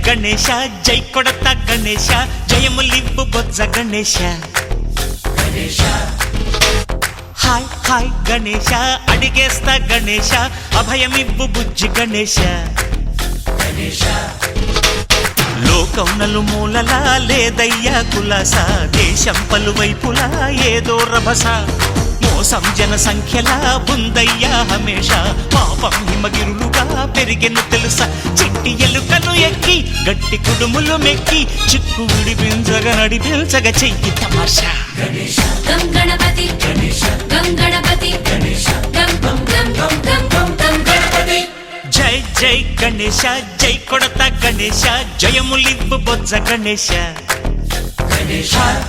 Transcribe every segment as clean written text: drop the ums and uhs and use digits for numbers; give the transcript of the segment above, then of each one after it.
గణేశ జై కొడత గణేశ జయములివ్వు బొజ్జ Ganesha hi hi Ganesha అడిగేస్తా Ganesha అభయమివ్వు బుజ్జి గణేశ లోకం నలుమూలలా లేదయ్యా కులాస దేశం పలువైపులా ఏదో రభస మోసం జన సంఖ్యలా ఉందయ్యా హమేష పాపం హిమగిరులుగా పెరిగెను తెలుసా చిట్టి ఎలుకలు ఎక్కి గట్టి కుడుములు మెక్కి చిక్కు విడిపించగా నడిపించగా చెయ్యి తమాషా గం గణపతి గం గణపతి గం గం గం గం గం గం గం గణపతి జై జై గణేశ జై కొడత గణేశ జయములివ్వు బొజ్జ గణేశ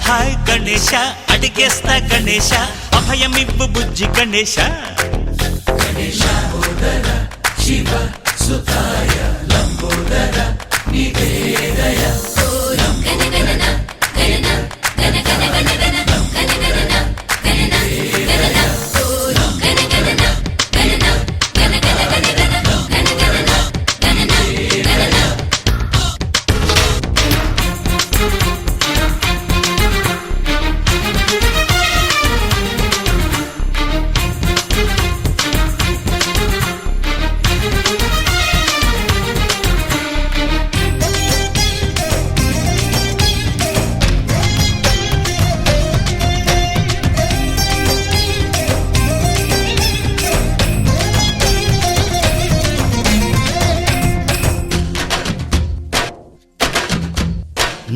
హాయ్ గణేశ అడిగేస్తా గణేశ అభయమివ్వు బుజ్జి గణేశ శివ సుతాయ లంబోదర నివేదయ గణ గణన గణన గణ గణ గణ గణ గణ గణన గణన గణన గణ గణన గణన గణ గణ గణ గణ గణ గణన గణన గణన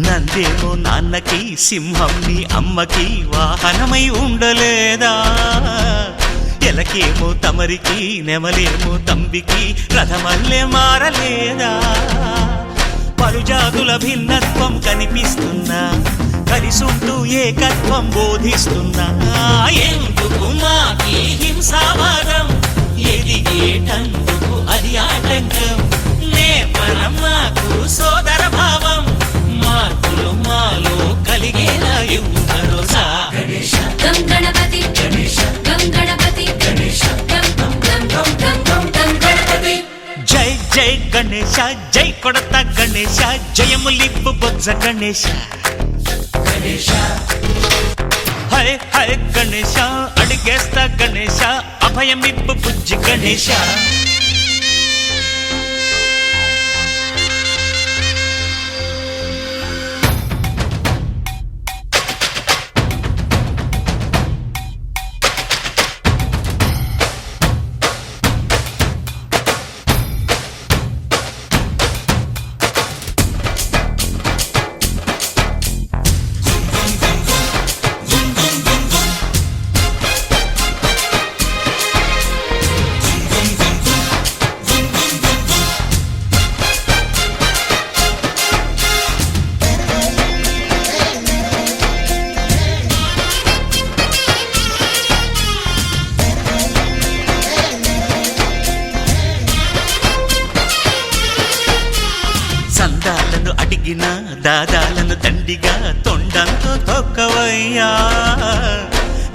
నందేమో నాన్నకి సింహం నీ అమ్మకి వాహనమై ఉండలేదా ఎలకేమో తమరికి నెమలేమో తంబికి రథమల్లే మారలేదా పలుజాతుల భిన్నత్వం కనిపిస్తున్నా కలిసుంటూ ఏకత్వం బోధిస్తున్నా ఎందుకు మాకి హింసావాదం ఎదిగేటందుకు అది ఆటంకం నేపరం మాకు సోదర భావం మార్పులు మాలో కలిగేలా ఇవ్వు భరోసా గం గణపతి గం గణపతి గం గం గం గం గం గం గం గణపతి జై జై గణేశ జై కొడత గణేశ జయములివ్వు బొజ్జ గణేశ హై హై గణేశ అడిగేస్తా గణేశ అభయమివ్వు బుజ్జి గణేశ సందాలను అడిగిన దాదాలను దండిగా తొండంతో తొక్కవయ్యా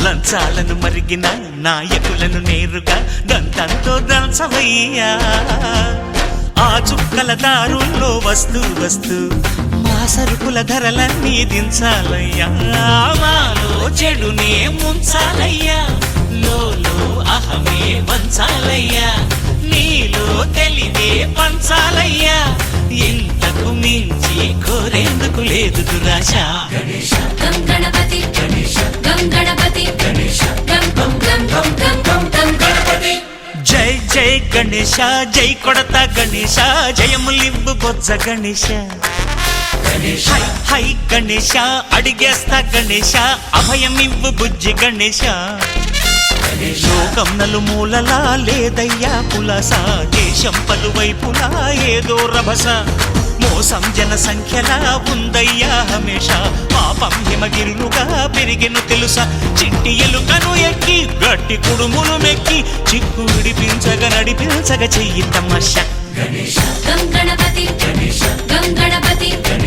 లంచాలను మరిగిన నాయకులను నేరుగా దంతంతో దంచవయ్యా ఆ చుక్కల దారుల్లో వస్తూ వస్తూ మా సరుకుల ధరలన్నీ దించాలయ్యా మాలో చెడునే ముంచాలయ్యా లోలో అహమే వంచాలయ్యా నీలో తెలివే పంచాలయ్యా ఇంతకు మించి కోరేందుకు లేదు దురాశ గం గణపతి గం గణపతి గం గం గం గం గం గం గం గణపతి జై జై గణేశ జై కొడత గణేశ జయములివ్వు బొజ్జ గణేశ హై హై గణేశ అడిగేస్తా గణేశ అభయమివ్వు బుజ్జి గణేశ లోకం నలుమూలలా లేదయ్యా కులాస దేశం పలువైపులా ఏదో రభస మోసం జన సంఖ్యలా ఉందయ్యా హమేష పాపం హిమగిరులుగా పెరిగెను తెలుసా చిట్టి ఎలుకను ఎక్కి గట్టి కుడుములు మెక్కి చిక్కు విడిపించగా నడిపించగా చెయ్యి తమాషా గం గణపతి గం గణపతి గం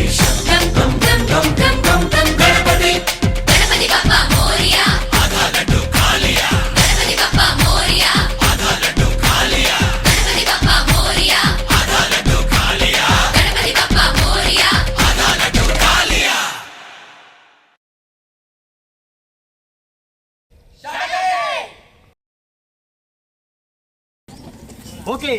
గం గం గం గం గం గం గణపతి గణపతి బప్పా మోరియా ఆధాలడ్డు కాలియా గణపతి బప్పా మోరియా ఆధాలడ్డు కాలియా గణపతి బప్పా మోరియా ఆధాలడ్డు కాలియా గణపతి బప్పా ఓకే